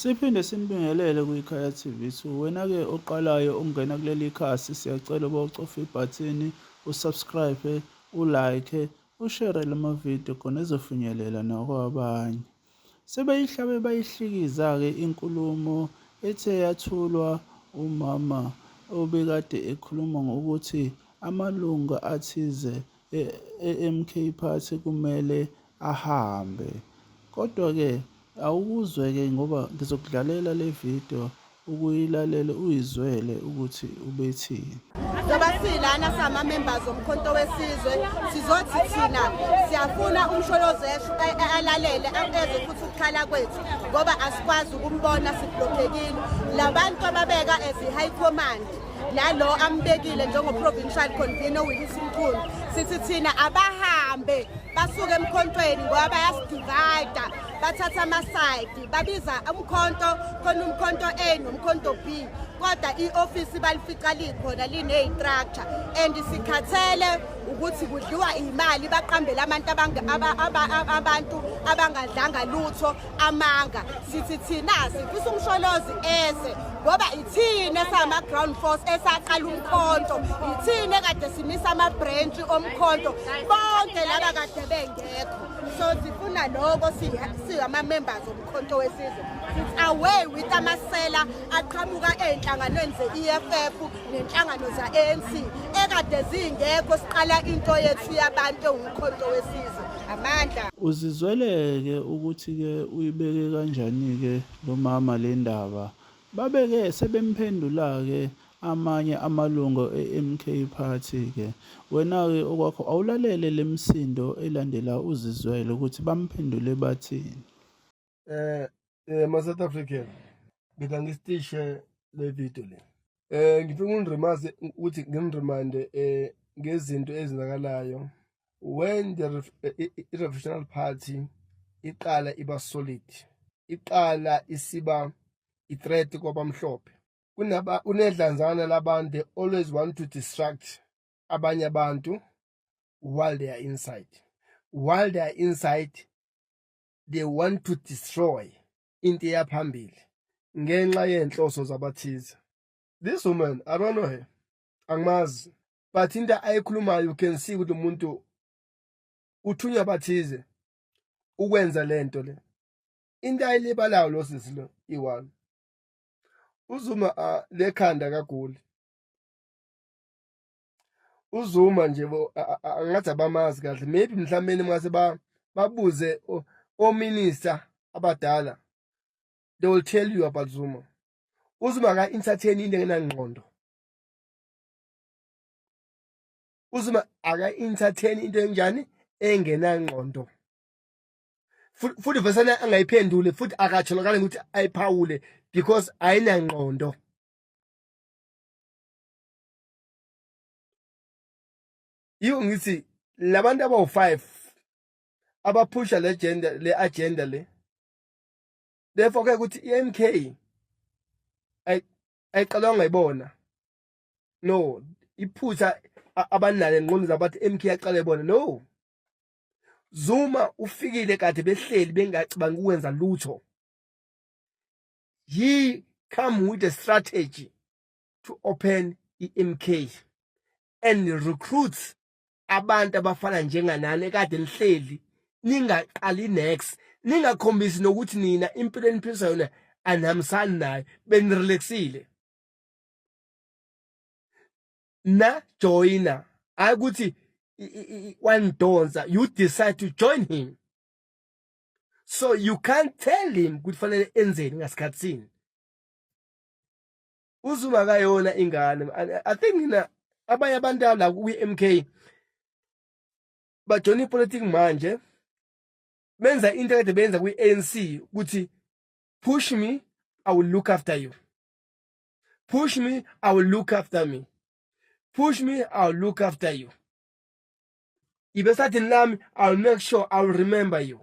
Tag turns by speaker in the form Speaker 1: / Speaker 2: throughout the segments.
Speaker 1: Siphinde sinibingelele kwiKhaya TV2. Wena-ke oqalayo ukungena kuleli khasi, siyacela ukuba ucofe ibhathini, usubscribe, ulike, ushere lamavidiyo khona ezofinyelela nakwabanye. Sebeyihlabe bayihlikiza-ke inkulumo ethe yathulwa umama obekade ekhuluma ngokuthi amalunga athize e-MK Party kumele ahambe. Kodwa-ke awukuzwe-ke ngoba ngizokudlalela le video ukuyilalela uyizwele ukuthi ubethini.
Speaker 2: Zoba silana sama-members omkhonto wesizwe sizothi thina siyafuna umsholozi alalele eze futhi ukukhala kwethu ngoba asikwazi ukumbona siblockekile. Labantu ababeka as i-high command nalo ambekile njengo-provincial convener uWilson, sithi thina abahambe basuke emkhontweni ngoba bayasidivida, bathatha amasayidi, babiza umkhonto khona umkhonto A nomkhonto B, kodwa i-ofisi balifica likhona line-structure and sikhathele ukuthi kudliwa imali baqambela abantu abangadlanga lutho amanga. Sithi thina sifisa umsholozi eze ngoba ithini esama-ground force esaqala umkhonto, ithini ekade simisa ama-branch omkhonto bonke laba kade bengekho. So sifuna lokho siyama-members omkhonto wesizwe, sithi away with amasela aqhamuka ey'nhlanganweni ze-EFF nenhlangano za-ANC ekade zingekho siqala into yethu yabantu ewumkhonto wesizwe. Amandla
Speaker 1: Uzizwele-ke ukuthi-ke uyibeke kanjani-ke lo mama le ndaba. Babeke sebemphendula-ke amanye amalungo e-MK Party-ke. Wena-ke okwakho awulalele le msindo elandela uzizwele ukuthi bamphendule bathini.
Speaker 3: Ma-South African, ngidla ngistishe le video le. Ngifuna unirimaze ukuthi nginiremande ngezinto ezenzakalayo when the Revolutionary Party iqala iba solid, iqala isiba i-threat kwabamhlophe. Kunedlanzana labantu, they always want to distract abanye abantu while they are inside. While they are inside, they want to destroy into yaphambili ngenxa yenhloso zabathize. This woman, I don't know her, angimazi, but into ayikhulumayo you can see ukuthi umuntu uthunywa bathize ukwenza lento le. Into ayilibalayo lo sisi lo i-one. Uzuma lekhanda kaGoli. Uzuma nje angathi abamazi kahle, maybe mhlawumbe mase babuze o-minister abadala, they will tell you about Zuma. Uzuma ka entertain into engenangqondo. Uzuma aka entertain into enjani engenangqondo. Futhi vesana angayiphendule futhi akatholakala ukuthi ayiphawule because ayinangqondo. Ngithi labantu abawu-5 abaphusha le agenda le, therefore ke ukuthi i-MK ayiqalanga ngayibona. No, iphutha abanalo engqondo zabathi MK yaqala ibona. No, Zuma ufikile kade behleli bengacibangi ukwenza lutho. He come with a strategy to open i-MK and recruit abantu abafana njenganani ekade nihleli ningaqali next, ningakhombisi nokuthi nina impilo eniphisa yona anihambisani nayo, benirelaxile. Na joiner akuthi wandonsa, you decide to join him, so you can't tell him ukuthi fanele enzeni ngasikhatsini. Uzuma kayona ingane. I think nina abanye abantu la kwi-MK bajoina ipolitiki manje benza into ekade benza kwi-ANC ukuthi push me, I will look after you. Push me, I will look after me. Push me, I will look after you. Ibesathi nami, I will make sure I will remember you.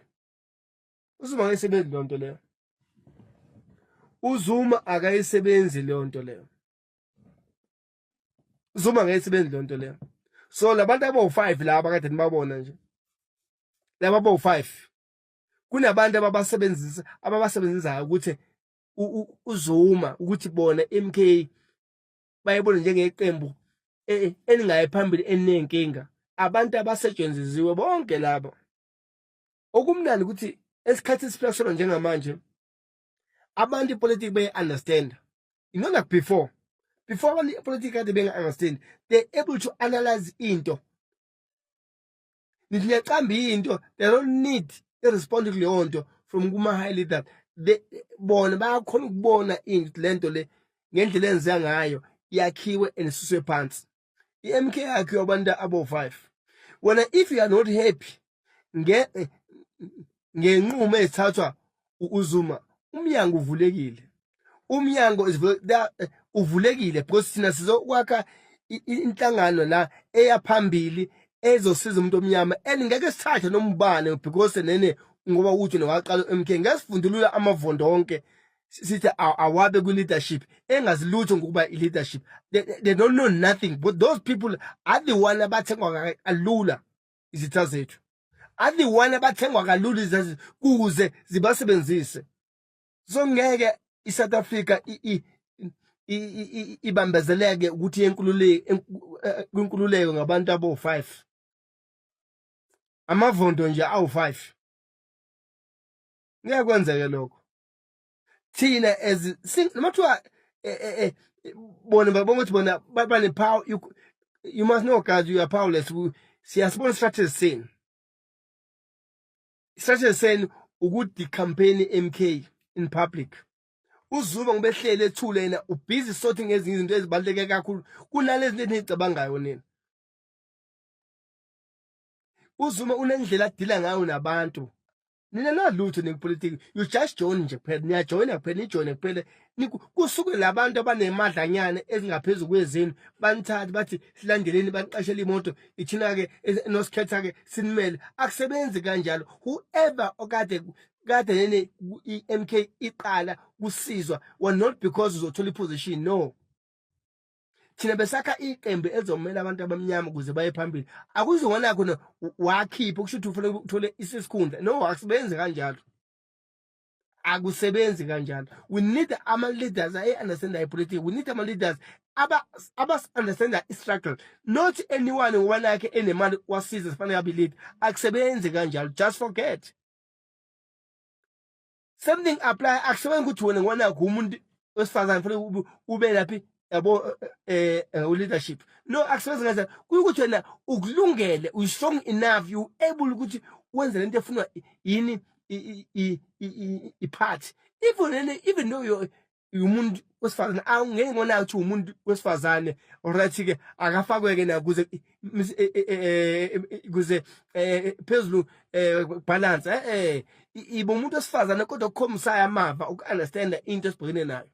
Speaker 3: Uzuma akayisebenzi leyo nto leyo. Uzuma akayisebenzi leyo nto leyo. Uzuma akayisebenzi leyo nto leyo. So labantu abawu-5 laba kade nibabona nje, laba abawu-5 kunabantu ababasebenzisayo ukuthi uZuma ukuthi bona MK bayibona njengeqembu elingayi phambili enenkinga. Abantu abasetshenzisiwe bonke labo. Okumnandi ukuthi esikhathi esiphila njengamanje abantu ipolitiki be-understand. You know, like before abantu ipolitiki kade benga-understand, they're able to analyze into. Nithi niyaqamba into, they don't need i-response kuleyo nto from kuma-high leader. Bona bayakhona ukubona lento le ngendlela enziwa ngayo yakhiwe enesuswe phansi. I-MK yakhiwe abantu abo-5. Wena if you are not happy ngenqumo ezithathwa uZuma, umnyango uvulekile. Umnyango uvulekile because thina sizokwakha inhlangano la eyaphambili ezosiza umuntu omnyama ngeke sithathe noma ubani because nene ngoba uthi nowaqala uMK ngasifundulula amavondo onke sithi awabe ku leadership engazilutho ngokuba i leadership. They don't know nothing, but those people are the one abathengwa kalula izitha zethu, are the one abathengwa kalula izazi kuze zibasebenzise. So ngeke iSouth Africa ibambezeleke ukuthi inkululeko ngabantu abo-5, amavondo nje awu-5. Ngeke kwenzeke lokho. Thina as nomathiwa bona babothi bona bane power, you must know guys, you are powerless. Siyasibona strategy scene. Strategy scene ukuthi campaign MK in public. uZuma ngibehlele ethule yena ubhizi sorting ngezinye izinto ezibaluleke kakhulu kunalezi lezi nicabangayo nina. uZuma unendlela adila ngayo nabantu. Nina nalutho nepolitiki, you just join nje kuphela, niyajoyina kuphela, nijoyine kuphela. Kusuke labantu abanemadlanyana ezingaphezulu kwezenu banithatha bathi silandeleni baniqashela imoto ithina ke nosikhetha ke sinimele. Akusebenzi kanjalo. Whoever okade nene iMK iqala kusizwa was not because uzothola iposition, no. Thina besakha iqembu ezomela abantu abamnyama ukuze baye phambili. Akuzona khona wakhipha kusho ukuthi ufuna ukuthola isisikhundla. No, akusebenzi kanjalo. Akusebenzi kanjalo. We need ama leaders understand the politics. We need ama leaders understand the struggle. Not anyone who like any man wasiza sifanele abe lead. Akusebenzi kanjalo. Just forget. Something apply. Akusebenzi ukuthi wena ngwana umuntu wesifazane kufanele ube laphi yabo leadership. No, akusebenzi kanjalo. Kuyithi wena ukulungele, u strong enough, you able ukuthi wenze lento efunwa yini part. Even though you're umuntu wesifazane, angeke ngona ukuthi umuntu wesifazane alright ke akafakwe ke na kuze phezulu balance ibo umuntu wesifazane kodwa ukukhomisa amava ukunderstand into esibhekene nayo.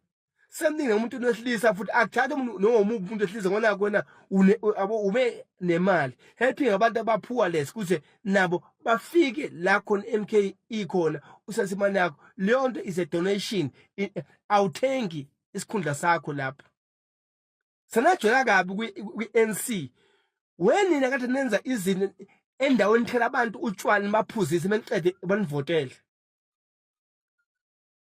Speaker 3: Something umuntu wesilisa futhi akuthatha umuntu umuntu wesilisa ngona kona ube nemali helping abantu abaphuwa kuze nabo bafike la khona MK ikhona usasimani yakho. Leyo nto is a donation. Awuthengi isikhundla sakho lapha. Sanajola kabi kwi-NC wenina kade nenza izinto endaweni thela abantu utshwala baphuzise beniqede banivotele.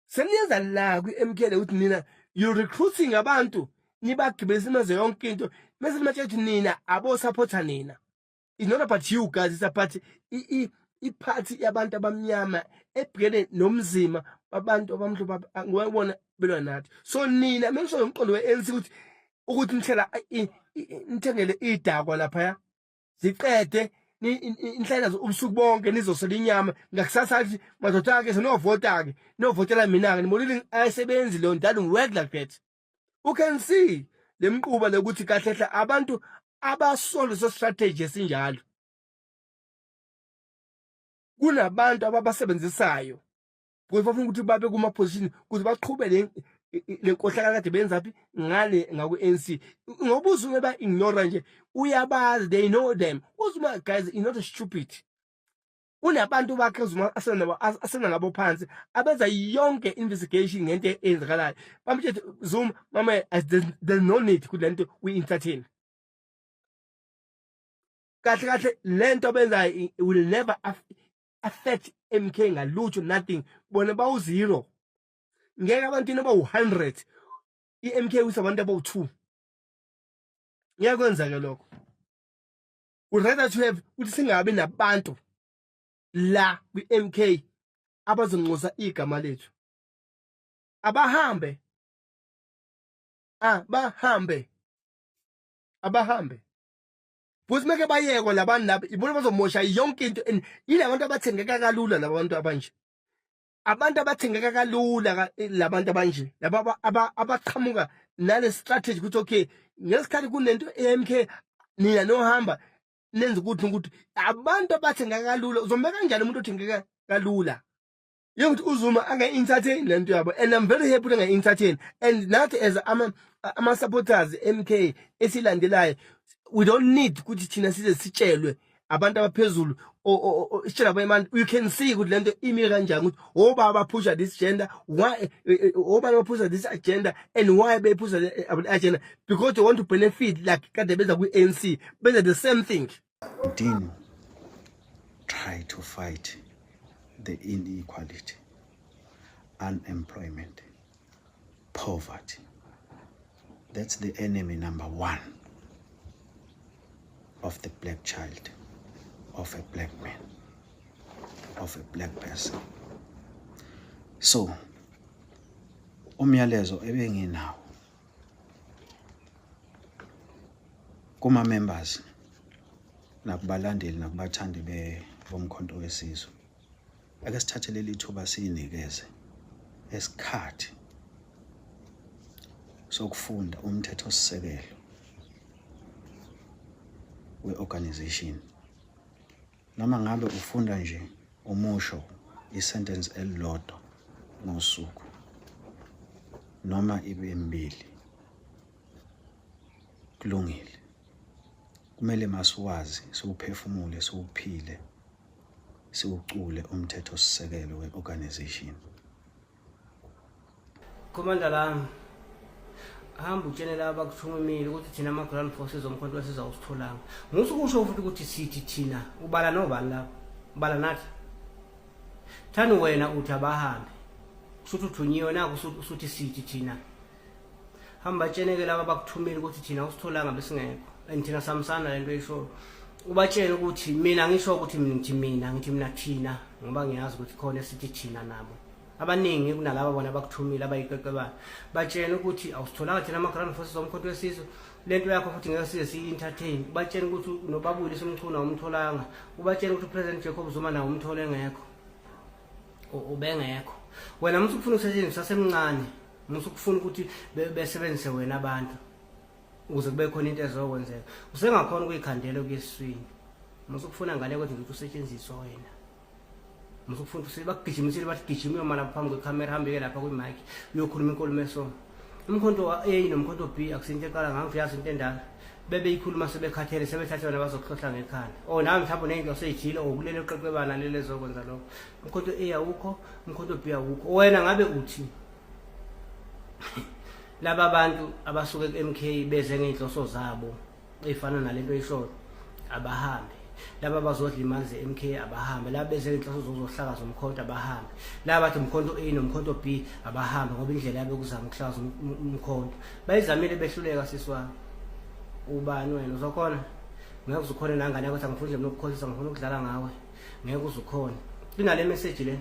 Speaker 3: Seniyenza la kwi-MK le ukuthi nina you recruiting abantu nibagibelisa imeze yonke into mase nimatshe nina abo supporter nina. It's not about you guys, it's about party yabantu abamnyama ebhekene nomzima abantu abamhlophe ngibona belwa nathi. So nina mengisho umqondo we-ANC ukuthi nithela nithengele idakwa lapha ziqede inhlala ubusuku bonke nizosela inyama ngakusasa athi madoda ke senovota ke novotela mina ke nimolile ayisebenzi lo ndalo work like that. You can see lemquba lokuthi kahlehla abantu abasolo so strategy esinjalo. Kunabantu ababasebenzisayo because bafuna ukuthi babe kuma position kuze baqhubele lenkohlakala kade benza phi ngale ngaku-ANC. Ngoba uZuma ba ignore nje uyabazi, they know them. uZuma guys is not stupid. Unabantu bakhe uZuma asena nabo phansi abenza yonke investigation ngento ezikalayo. Bamthethe Zuma mama there's no need ukuthi lento we entertain. Kahle lento benza will never affect MK ngalutho, nothing. Bona ba u0. ngeke abantu abawu100 iMK usabantu abawu2 ngiyakwenza ke lokho would rather to have ukuthi singabi nabantu la kwiMK abazonxosa igama lethu abahambe Buthi meke bayekho labantu laba ibona bazomosha yonke into yilabantu abathengeka kalula labantu abanje abantu abathengeka kalula labantu abanje laba abaqhamuka nale strategy ukuthi okay ngesikhathi kunento eMK nina nohamba nenza ukuthi abantu abathengeka kalula uzombeka kanjani umuntu othengeka kalula yokuthi uZuma anga-entertain lento yabo and I'm very happy nga-entertain and nathi as ama-supporters MK esilandelayo we don't need ukuthi thina size sitshelwe abantu abaphezulu isitshela abanye you can see ukuthi lento imi kanjani ukuthi obaba pusha this gender why obaba pusha this agenda and why they push the agenda because they want to benefit like kade beza ku-ANC benza the same thing.
Speaker 4: Didn't try to fight the inequality, unemployment, poverty. That's the enemy number one of the black child, of a black man, of a black person. So, umyalezo ebenginawo kuma members nakubalandeli nakubathandi bomkhonto wesizwe ake sithathe leli thuba siyinikeze esikhathi sokufunda umthetho sisekelo we-organization noma ngabe ufunda nje umusho isentence elilodwa ngosuku noma ibe mbili kulungile kumele masiwazi siwuphefumule siwuphile siwucule umthetho sisekelo we-organization.
Speaker 5: Komanda lami hamba utshene laba kuthumile ukuthi thina ama-ground forces omkhonto wesizwe awusitholanga musukusho futhi ukuthi sithi thina ubala nobani lapho ubala nathi thani wena uthi abahambe usuthi uthunyiwe naku usuthi sithi thina hamba tsheneke laba bakuthumile ukuthi thina awusitholanga besingekho and thina samsana lento eyisho ubatshela ukuthi mina ngisho ukuthi ngithi mina thina ngoba ngiyazi ukuthi khona sithi thina nabo abaningi kunalabo bona bakuthumile abayiqeqebana batshela ukuthi awusitholanga thina ama-ground forces omkhonto wesizwe lento yakho futhi ngeke size siyi-entertain batshela ukuthi nobabuli somchuna umtholanga ubatshela ukuthi uPresident Jacob Zuma nawo umthole engekho ubengekho wena musukufuna ukusetshenziswa semncane musukufuna ukuthi besebenzise wena abantu ukuze kube khona into ezokwenzeka usengakhona ukuyikhandela kuyesiswini musukufuna ngale ukuthi ngithi usetshenziswe wena musukufuna ukuthi bakugijimisile bathi gijima mara phambi kwecamera hambeke lapha kwi-mic uyokhuluma inkulumo esona umkhonto wa-A nomkhonto B akusinto eqala ngangiyazi into endala bebeyikhuluma sebekhathele sebethatha wena bazokhohla ngekhanda nawe mhlawumbe unento oseyijile okulele uqeqebana lele ezokwenza lokho umkhonto A awukho umkhonto B awukho wena ngabe uthi laba bantu abasuke ku-MK beze ngey'nhloso zabo ey'fana nalento eyishoyo abahambe laba bazodla imali ze-MK abahambe laba beze ngey'nhloso zokuhlakaza umkhonto abahambe laba bathi umkhonto A nomkhonto B abahambe ngoba indlela yabo yokuzama ukuhlakaza umkhonto bayizamile behluleka siswami ubani wena uzokhona ngeke uzukhona nangane yakho angifuna nje nokukhohlisa ngifuna ukudlala ngawe ngeke uzukhona inale message le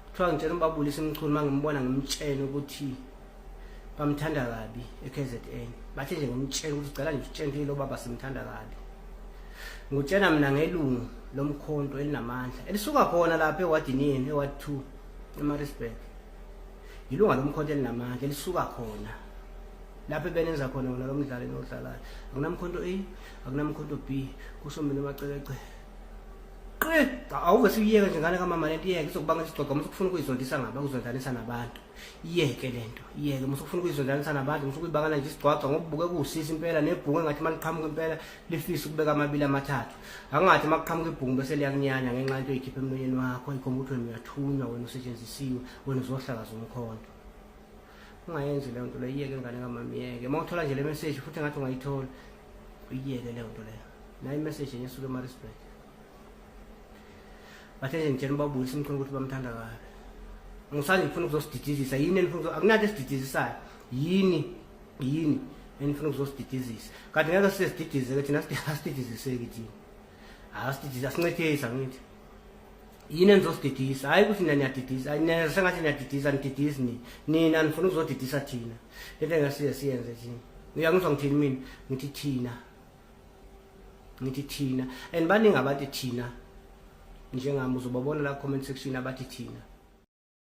Speaker 5: kuthiwa ngitshela umbabulisa imchunu mangimbona ngimtshela ukuthi bamthanda kabi eKZN bathi nje ngomtshela ukuthi cela nje utshele lo baba simthanda kabi ngutshela mina ngelungu lomkhonto elinamandla elisuka khona lapha ewadini eward 2 eMaritzburg ilunga lomkhonto elinamandla elisuka khona lapha benenza khona wona lo mdlalo enodlalayo akunamkhonto A akunamkhonto B kusho mina macekece awuve siyeke nje ngane kamama lento iyeke izokubanga isigcoga musukufuna ukuyizondisa ngabe ukuzondanisa nabantu iyeke lento iyeke musukufuna ukuyizondanisa nabantu musukuyibangana nje isigcoga ngokubuke kuwusisa impela nebhuku engathi maliqhamuka impela lifisa ukubeka amabili amathathu akungathi makuqhamuka ibhuku bese liyakunyanya ngenxa into oyikhipha emlonyeni wakho ikhomba ukuthi wena uyathunywa wena usetshenzisiwe wena uzohlakaza umkhonto ungayenzi leyo nto leyo iyeke ngane kamama iyeke mawuthola nje le message futhi engathi ungayithola uyiyeke leyo nto leyo nayo imessage yesuka eMaritzburg bathe nje ngitshela ubabulisa imkhulu ukuthi bamthanda kabi ngisanje ngifuna ukuzosididizisa yini enifuna akunanto esididizisayo yini enifuna ukuzosididizisa kanti ngeke sizididize ke thina asididiziseki thina asididize asincethisa ngithi yini enizosididisa hayi ukuthi nina niyadidisa hayi sengathi niyadidisa nididisi nina nifuna ukuzodidisa thina lento engasiye siyenze thina uyangizwa ngithini mina ngithi thina and baningi abathi thina njengami uzobabona la comment section abathi thina